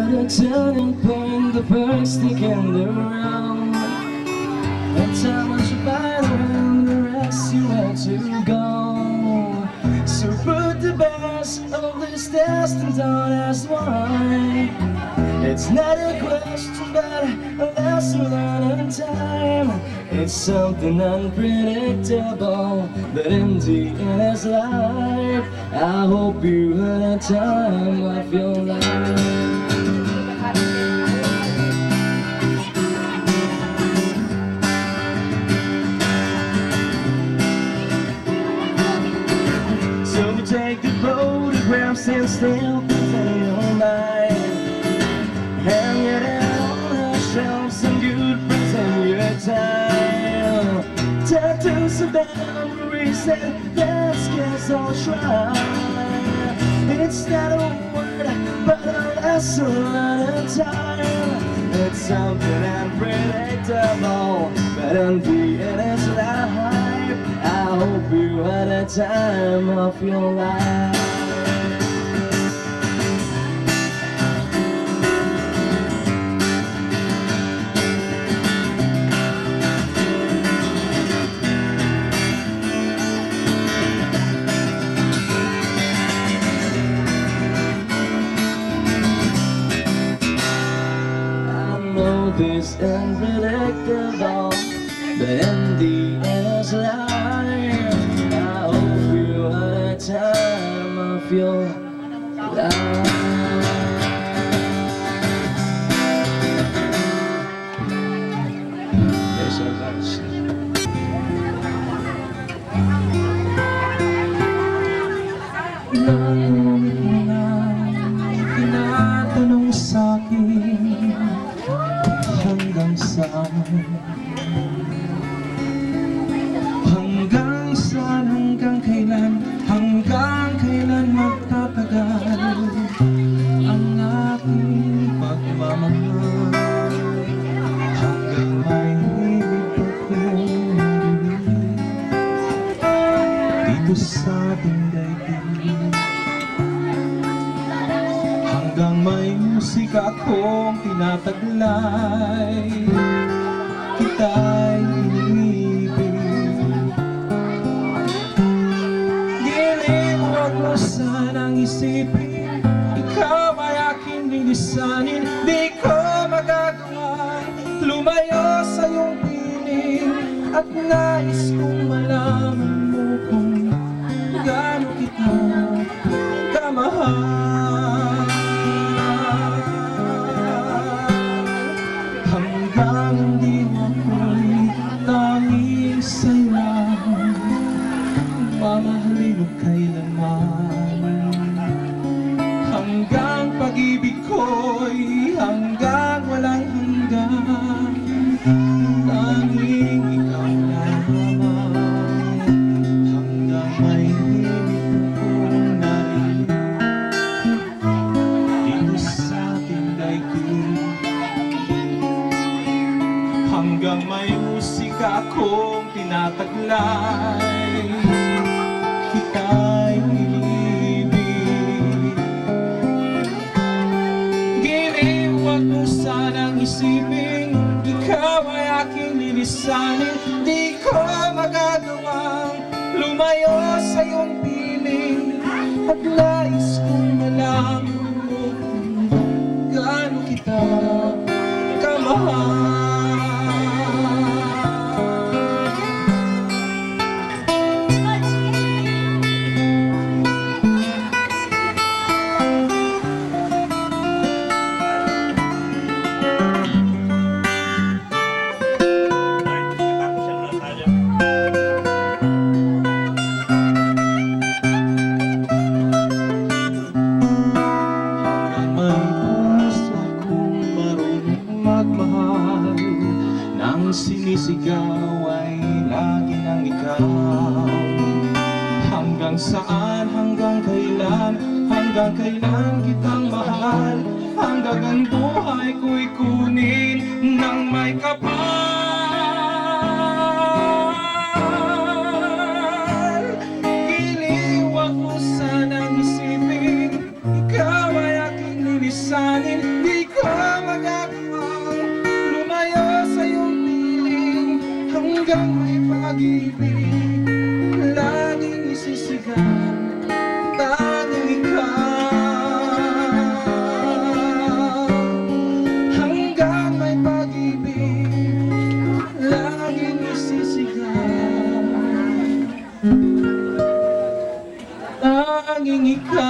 At a turning point, the birds sticking around. And time was divided and the rest you had to go. So put the best of this destined on as one. It's not a question but a lesson learned in time. It's something unpredictable that in the end is life. I hope you had a time of your life. Take the photographs and still in your mind. Hang it on the shelves and good friends in your time. Tattoos of memories and baskets all try. It's not a word but a lesson at a time. It's something unpredictable but in the end it's life. I hope you had a time of your life. I know this unpredictable, but in the end it's life. Time of your life. Thank you so much. Narinig mo na tinatanong sa'kin hanggang saan. Hanggang saan, hanggang kailan, hanggang kailan magtatagal ang aking pagmamahal. Hanggang may ibig akong narinig dito sa ating daigdig. Hanggang may musika akong tinataglay, kita'y sanang isipin, ikaw ay aking lilisanin. Di ko magagawa lumayo sa iyong piling. At nais kong malaman mo kung gaano kita kamahal. Hanggang hindi ako'y tanging sa'yo lang, mamahalin mo kailanman. Hanggang pag-ibig ko'y hanggang walang hanggan, tanging ikaw lamang. Hanggang may himig akong narinig dito sa ating daigdig. Hanggang may musika akong tinataglay, kita'y ilibig. Giliwag mo sanang isipin, ikaw ay aking lilisanin. Di ko magagawang lumayo sa iyong piling. At nais kong malaman mo kung gaano kita kamahal. Sinisigaw ay lagi ng ikaw. Hanggang saan, hanggang kailan kitang mahal. Hanggang ang buhay ko'y kunin ng may kapal. Iliwag mo sanang isipin, ikaw ay aking lilisanin. Di pag-ibig, laging isisigaw, tanging ikaw. Hanggang may pag-ibig, laging isisigaw, tanging ikaw.